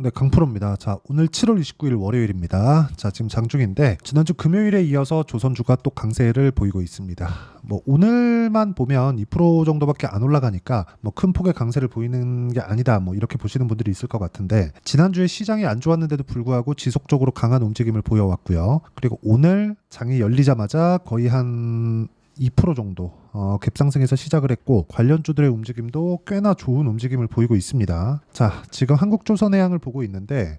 네, 강프로입니다. 자, 오늘 7월 29일 월요일입니다. 자, 지금 장중인데 지난주 금요일에 이어서 조선주가 또 강세를 보이고 있습니다. 뭐 오늘만 보면 2% 정도밖에 안 올라가니까 뭐 큰 폭의 강세를 보이는 게 아니다. 뭐 이렇게 보시는 분들이 있을 것 같은데 지난주에 시장이 안 좋았는데도 불구하고 지속적으로 강한 움직임을 보여왔고요. 그리고 오늘 장이 열리자마자 거의 한 2% 정도 갭상승에서 시작을 했고 관련주들의 움직임도 꽤나 좋은 움직임을 보이고 있습니다. 자, 지금 한국조선해양을 보고 있는데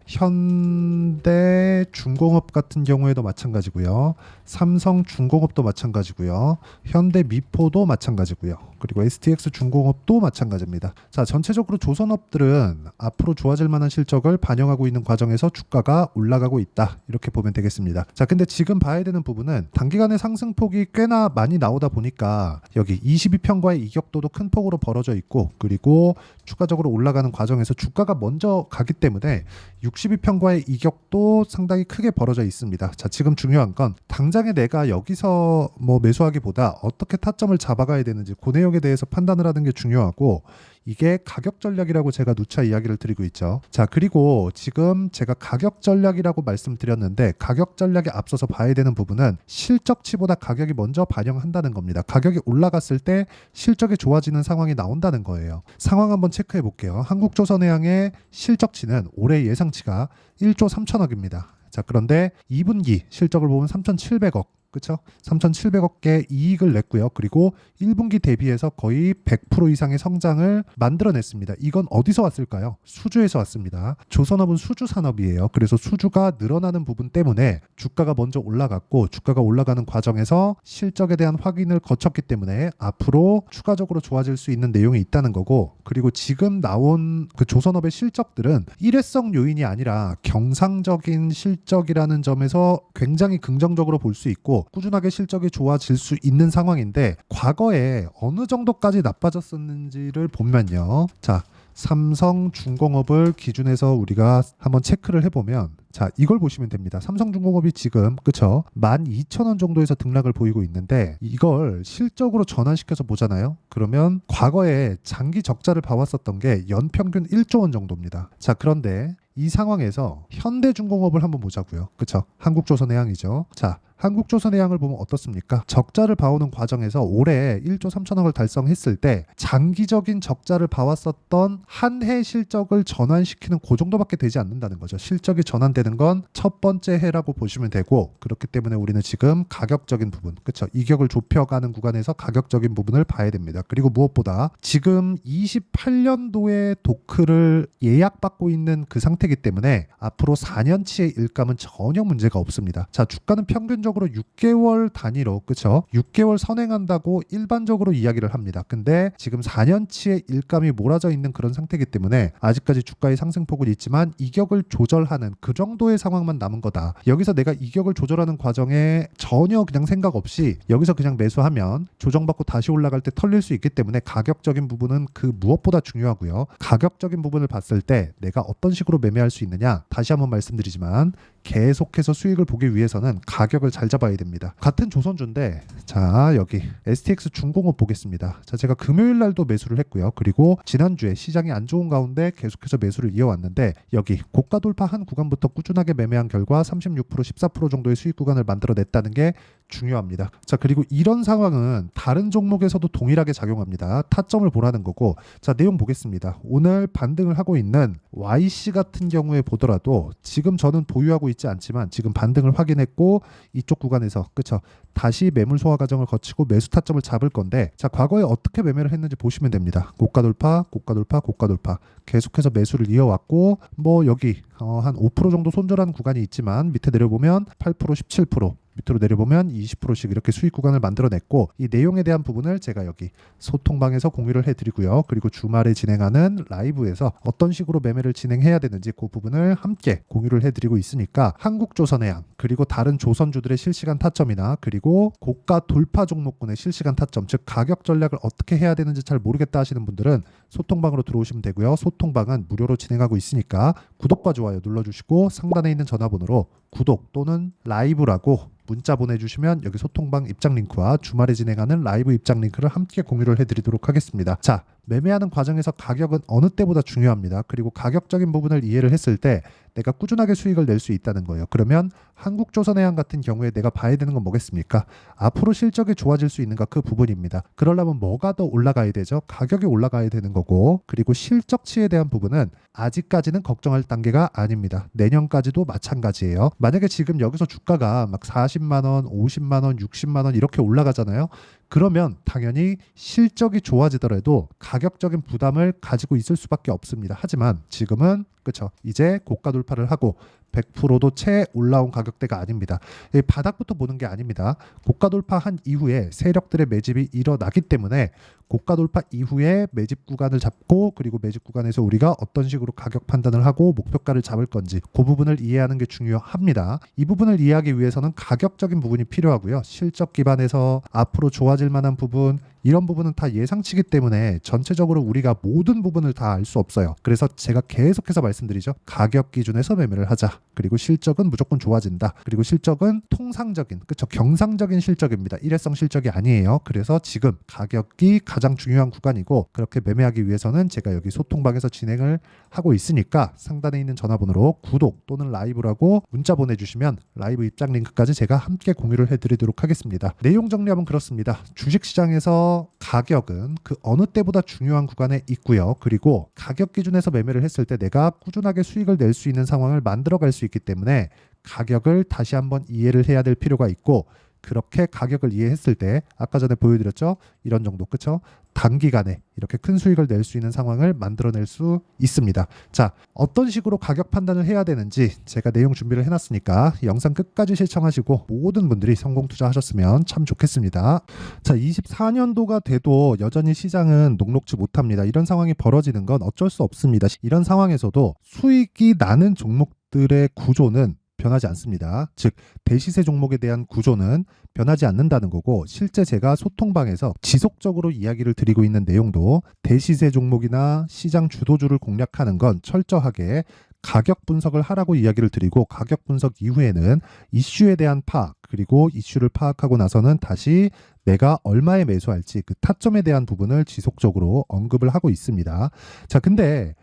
현대중공업 같은 경우에도 마찬가지고요. 삼성중공업도 마찬가지고요. 현대미포도 마찬가지고요. 그리고 STX중공업도 마찬가지입니다. 자, 전체적으로 조선업들은 앞으로 좋아질 만한 실적을 반영하고 있는 과정에서 주가가 올라가고 있다. 이렇게 보면 되겠습니다. 자, 근데 지금 봐야 되는 부분은 단기간의 상승폭이 꽤나 많이 나오다 보니까 여기 22평과의 이격도도 큰 폭으로 벌어져 있고 그리고 추가적으로 올라가는 과정에서 주가가 먼저 가기 때문에 62평과의 이격도 상당히 크게 벌어져 있습니다. 자, 지금 중요한 건 당장에 내가 여기서 뭐 매수하기보다 어떻게 타점을 잡아가야 되는지 그 내용에 대해서 판단을 하는 게 중요하고 이게 가격 전략이라고 제가 누차 이야기를 드리고 있죠. 자, 그리고 지금 제가 가격 전략이라고 말씀드렸는데 가격 전략에 앞서서 봐야 되는 부분은 실적치보다 가격이 먼저 반영한다는 겁니다. 가격이 올라갔을 때 실적이 좋아지는 상황이 나온다는 거예요. 상황 한번 체크해 볼게요. 한국조선해양의 실적치는 올해 예상치가 1조 3천억입니다. 자, 그런데 2분기 실적을 보면 3,700억. 그렇죠? 3,700억의 이익을 냈고요. 그리고 1분기 대비해서 거의 100% 이상의 성장을 만들어냈습니다. 이건 어디서 왔을까요? 수주에서 왔습니다. 조선업은 수주 산업이에요. 그래서 수주가 늘어나는 부분 때문에 주가가 먼저 올라갔고 주가가 올라가는 과정에서 실적에 대한 확인을 거쳤기 때문에 앞으로 추가적으로 좋아질 수 있는 내용이 있다는 거고 그리고 지금 나온 그 조선업의 실적들은 일회성 요인이 아니라 경상적인 실적이라는 점에서 굉장히 긍정적으로 볼 수 있고 꾸준하게 실적이 좋아질 수 있는 상황인데 과거에 어느 정도까지 나빠졌었는지를 보면요. 자, 삼성중공업을 기준해서 우리가 한번 체크를 해보면 자, 이걸 보시면 됩니다. 삼성중공업이 지금 그쵸? 12,000원 정도에서 등락을 보이고 있는데 이걸 실적으로 전환시켜서 보잖아요. 그러면 과거에 장기 적자를 봐왔었던 게 연평균 1조 원 정도입니다. 자, 그런데 이 상황에서 현대중공업을 한번 보자고요. 그쵸? 한국조선해양이죠. 자, 한국조선해양을 보면 어떻습니까? 적자를 봐오는 과정에서 올해 1조 3천억을 달성했을 때 장기적인 적자를 봐왔었던 한 해 실적을 전환시키는 그 정도밖에 되지 않는다는 거죠. 실적이 전환되는 건 첫 번째 해라고 보시면 되고 그렇기 때문에 우리는 지금 가격적인 부분, 그렇죠? 이격을 좁혀가는 구간에서 가격적인 부분을 봐야 됩니다. 그리고 무엇보다 지금 28년도에 도크를 예약받고 있는 그 상태이기 때문에 앞으로 4년치의 일감은 전혀 문제가 없습니다. 자, 주가는 평균적으로 6개월 단위로 그렇죠? 6개월 선행한다고 일반적으로 이야기를 합니다. 근데 지금 4년치의 일감이 몰아져 있는 그런 상태이기 때문에 아직까지 주가의 상승폭은 있지만 이격을 조절하는 그 정도의 상황만 남은 거다. 여기서 내가 이격을 조절하는 과정에 전혀 그냥 생각 없이 여기서 그냥 매수하면 조정받고 다시 올라갈 때 털릴 수 있기 때문에 가격적인 부분은 그 무엇보다 중요하고요. 가격적인 부분을 봤을 때 내가 어떤 식으로 매매할 수 있느냐 다시 한번 말씀드리지만 계속해서 수익을 보기 위해서는 가격을 잘 잡아야 됩니다. 같은 조선주인데 자, 여기 STX 중공업 보겠습니다. 자, 제가 금요일 날도 매수를 했고요. 그리고 지난주에 시장이 안 좋은 가운데 계속해서 매수를 이어왔는데 여기 고가 돌파한 구간부터 꾸준하게 매매한 결과 36% 14% 정도의 수익 구간을 만들어냈다는 게 중요합니다. 자, 그리고 이런 상황은 다른 종목에서도 동일하게 작용합니다. 타점을 보라는 거고 자, 내용 보겠습니다. 오늘 반등을 하고 있는 YC 같은 경우에 보더라도 지금 저는 보유하고 있지 않지만 지금 반등을 확인했고 이쪽 구간에서 그쵸 다시 매물 소화 과정을 거치고 매수 타점을 잡을 건데 자, 과거에 어떻게 매매를 했는지 보시면 됩니다. 고가 돌파 고가 돌파 고가 돌파 계속해서 매수를 이어왔고 뭐 여기 한 5% 정도 손절하는 구간이 있지만 밑에 내려보면 8% 17% 밑으로 내려보면 20%씩 이렇게 수익 구간을 만들어냈고 이 내용에 대한 부분을 제가 여기 소통방에서 공유를 해드리고요. 그리고 주말에 진행하는 라이브에서 어떤 식으로 매매를 진행해야 되는지 그 부분을 함께 공유를 해드리고 있으니까 한국조선해양 그리고 다른 조선주들의 실시간 타점이나 그리고 고가 돌파 종목군의 실시간 타점 즉 가격 전략을 어떻게 해야 되는지 잘 모르겠다 하시는 분들은 소통방으로 들어오시면 되고요. 소통방은 무료로 진행하고 있으니까 구독과 좋아요 눌러주시고 상단에 있는 전화번호로 구독 또는 라이브라고 문자 보내주시면 여기 소통방 입장 링크와 주말에 진행하는 라이브 입장 링크를 함께 공유를 해드리도록 하겠습니다. 자, 매매하는 과정에서 가격은 어느 때보다 중요합니다. 그리고 가격적인 부분을 이해를 했을 때 내가 꾸준하게 수익을 낼 수 있다는 거예요. 그러면 한국조선해양 같은 경우에 내가 봐야 되는 건 뭐겠습니까? 앞으로 실적이 좋아질 수 있는가, 그 부분입니다. 그러려면 뭐가 더 올라가야 되죠? 가격이 올라가야 되는 거고, 그리고 실적치에 대한 부분은 아직까지는 걱정할 단계가 아닙니다. 내년까지도 마찬가지예요. 만약에 지금 여기서 주가가 막 40만 원, 50만 원, 60만 원 이렇게 올라가잖아요. 그러면 당연히 실적이 좋아지더라도 가격적인 부담을 가지고 있을 수밖에 없습니다. 하지만 지금은 그렇죠. 이제 고가 돌파를 하고 100%도 채 올라온 가격대가 아닙니다. 바닥부터 보는 게 아닙니다. 고가 돌파한 이후에 세력들의 매집이 일어나기 때문에 고가 돌파 이후에 매집 구간을 잡고, 그리고 매집 구간에서 우리가 어떤 식으로 가격 판단을 하고 목표가를 잡을 건지 그 부분을 이해하는 게 중요합니다. 이 부분을 이해하기 위해서는 가격적인 부분이 필요하고요. 실적 기반에서 앞으로 좋아질 만한 부분, 이런 부분은 다 예상치기 때문에 전체적으로 우리가 모든 부분을 다 알 수 없어요. 그래서 제가 계속해서 말씀드리죠. 가격 기준에서 매매를 하자. 그리고 실적은 무조건 좋아진다. 그리고 실적은 통상적인, 그렇죠, 경상적인 실적입니다. 일회성 실적이 아니에요. 그래서 지금 가격이 가장 중요한 구간이고, 그렇게 매매하기 위해서는 제가 여기 소통방에서 진행을 하고 있으니까 상단에 있는 전화번호로 구독 또는 라이브라고 문자 보내주시면 라이브 입장 링크까지 제가 함께 공유를 해드리도록 하겠습니다. 내용 정리하면 그렇습니다. 주식시장에서 가격은 그 어느 때보다 중요한 구간에 있고요. 그리고 가격 기준에서 매매를 했을 때 내가 꾸준하게 수익을 낼 수 있는 상황을 만들어갈 수 있기 때문에 가격을 다시 한번 이해를 해야 될 필요가 있고, 그렇게 가격을 이해했을 때 아까 전에 보여드렸죠? 이런 정도, 그쵸? 단기간에 이렇게 큰 수익을 낼 수 있는 상황을 만들어낼 수 있습니다. 자, 어떤 식으로 가격 판단을 해야 되는지 제가 내용 준비를 해놨으니까 영상 끝까지 시청하시고 모든 분들이 성공 투자하셨으면 참 좋겠습니다. 자, 24년도가 돼도 여전히 시장은 녹록지 못합니다. 이런 상황이 벌어지는 건 어쩔 수 없습니다. 이런 상황에서도 수익이 나는 종목들의 구조는 변하지 않습니다. 즉 대시세 종목에 대한 구조는 변하지 않는다는 거고, 실제 제가 소통방에서 지속적으로 이야기를 드리고 있는 내용도 대시세 종목이나 시장 주도주를 공략하는 건 철저하게 가격 분석을 하라고 이야기를 드리고, 가격 분석 이후에는 이슈에 대한 파악, 그리고 이슈를 파악하고 나서는 다시 내가 얼마에 매수할지 그 타점에 대한 부분을 지속적으로 언급을 하고 있습니다. 자, 근데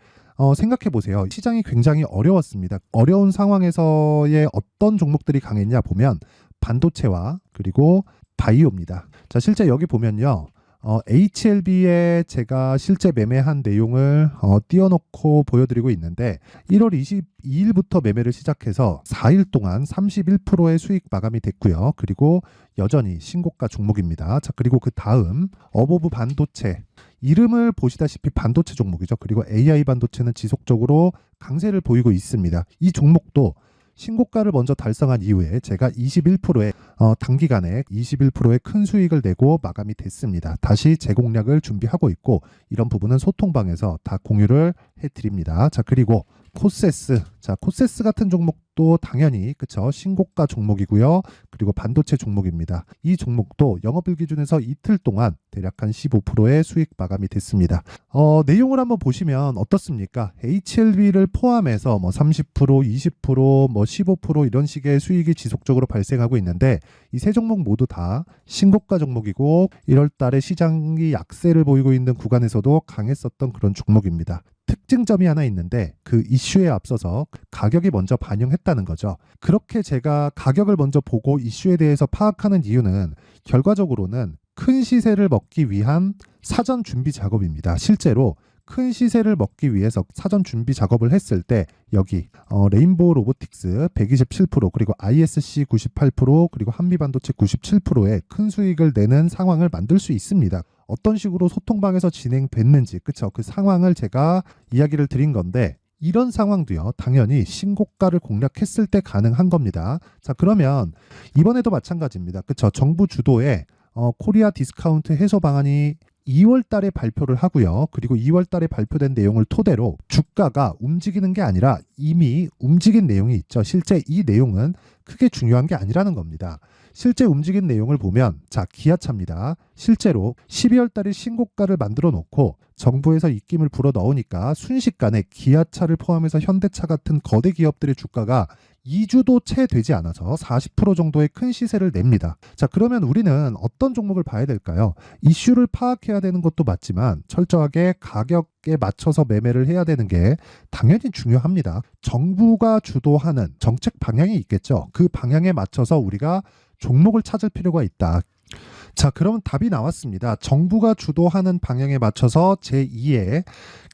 생각해 보세요. 시장이 굉장히 어려웠습니다. 어려운 상황에서의 어떤 종목들이 강했냐 보면 반도체와 그리고 바이오입니다. 자, 실제 여기 보면요. HLB에 제가 실제 매매한 내용을 띄워놓고 보여드리고 있는데 1월 22일부터 매매를 시작해서 4일 동안 31%의 수익 마감이 됐고요. 그리고 여전히 신고가 종목입니다. 자, 그리고 그 다음 어보브 반도체, 이름을 보시다시피 반도체 종목이죠. 그리고 AI 반도체는 지속적으로 강세를 보이고 있습니다. 이 종목도 신고가를 먼저 달성한 이후에 제가 21%의 단기간에 21%의 큰 수익을 내고 마감이 됐습니다. 다시 재공략을 준비하고 있고, 이런 부분은 소통방에서 다 공유를 해드립니다. 자, 그리고 코세스, 자, 코세스 같은 종목도 당연히 그쵸, 신고가 종목이고요. 그리고 반도체 종목입니다. 이 종목도 영업일 기준에서 이틀 동안 대략 한 15%의 수익 마감이 됐습니다. 내용을 한번 보시면 어떻습니까? HLB를 포함해서 뭐 30%, 20%, 뭐 15% 이런 식의 수익이 지속적으로 발생하고 있는데, 이 세 종목 모두 다 신고가 종목이고 1월 달에 시장이 약세를 보이고 있는 구간에서도 강했었던 그런 종목입니다. 특징점이 하나 있는데 그 이슈에 앞서서 가격이 먼저 반영했다는 거죠. 그렇게 제가 가격을 먼저 보고 이슈에 대해서 파악하는 이유는 결과적으로는 큰 시세를 먹기 위한 사전 준비 작업입니다. 실제로 큰 시세를 먹기 위해서 사전 준비 작업을 했을 때 여기 레인보우 로보틱스 127%, 그리고 ISC 98%, 그리고 한미반도체 97%의 큰 수익을 내는 상황을 만들 수 있습니다. 어떤 식으로 소통방에서 진행됐는지, 그쵸? 그 상황을 제가 이야기를 드린 건데, 이런 상황도요, 당연히 신고가를 공략했을 때 가능한 겁니다. 자, 그러면 이번에도 마찬가지입니다. 그쵸? 정부 주도의 코리아 디스카운트 해소 방안이 2월 달에 발표를 하고요. 그리고 2월 달에 발표된 내용을 토대로 주가가 움직이는 게 아니라 이미 움직인 내용이 있죠. 실제 이 내용은 크게 중요한 게 아니라는 겁니다. 실제 움직인 내용을 보면, 자, 기아차입니다. 실제로 12월 달에 신고가를 만들어 놓고 정부에서 입김을 불어 넣으니까 순식간에 기아차를 포함해서 현대차 같은 거대 기업들의 주가가 2주도 채 되지 않아서 40% 정도의 큰 시세를 냅니다. 자, 그러면 우리는 어떤 종목을 봐야 될까요? 이슈를 파악해야 되는 것도 맞지만 철저하게 가격에 맞춰서 매매를 해야 되는 게 당연히 중요합니다. 정부가 주도하는 정책 방향이 있겠죠. 그 방향에 맞춰서 우리가 종목을 찾을 필요가 있다. 자, 그러면 답이 나왔습니다. 정부가 주도하는 방향에 맞춰서 제2의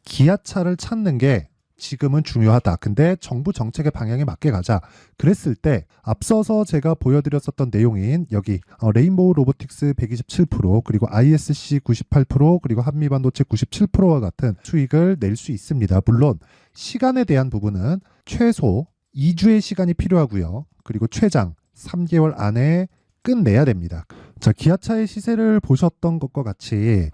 기아차를 찾는 게 지금은 중요하다. 근데 정부 정책의 방향에 맞게 가자. 그랬을 때 앞서서 제가 보여드렸었던 내용인 여기 레인보우 로보틱스 127% 그리고 ISC 98% 그리고 한미반도체 97%와 같은 수익을 낼 수 있습니다. 물론 시간에 대한 부분은 최소 2주의 시간이 필요하고요. 그리고 최장 3개월 안에 끝내야 됩니다. 자, 기아차의 시세를 보셨던 것과 같이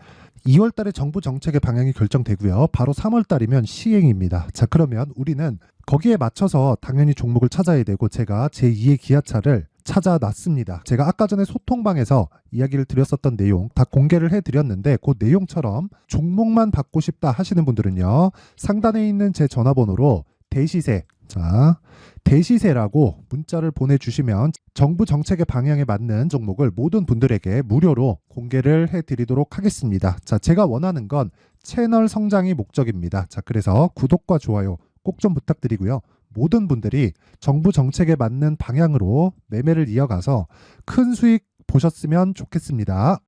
2월 달에 정부 정책의 방향이 결정되고요. 바로 3월 달이면 시행입니다. 자, 그러면 우리는 거기에 맞춰서 당연히 종목을 찾아야 되고 제가 제2의 기아차를 찾아놨습니다. 제가 아까 전에 소통방에서 이야기를 드렸었던 내용 다 공개를 해드렸는데 그 내용처럼 종목만 받고 싶다 하시는 분들은요. 상단에 있는 제 전화번호로 대시세, 자, 대시세라고 문자를 보내주시면 정부 정책의 방향에 맞는 종목을 모든 분들에게 무료로 공개를 해드리도록 하겠습니다. 자, 제가 원하는 건 채널 성장이 목적입니다. 자, 그래서 구독과 좋아요 꼭 좀 부탁드리고요. 모든 분들이 정부 정책에 맞는 방향으로 매매를 이어가서 큰 수익 보셨으면 좋겠습니다.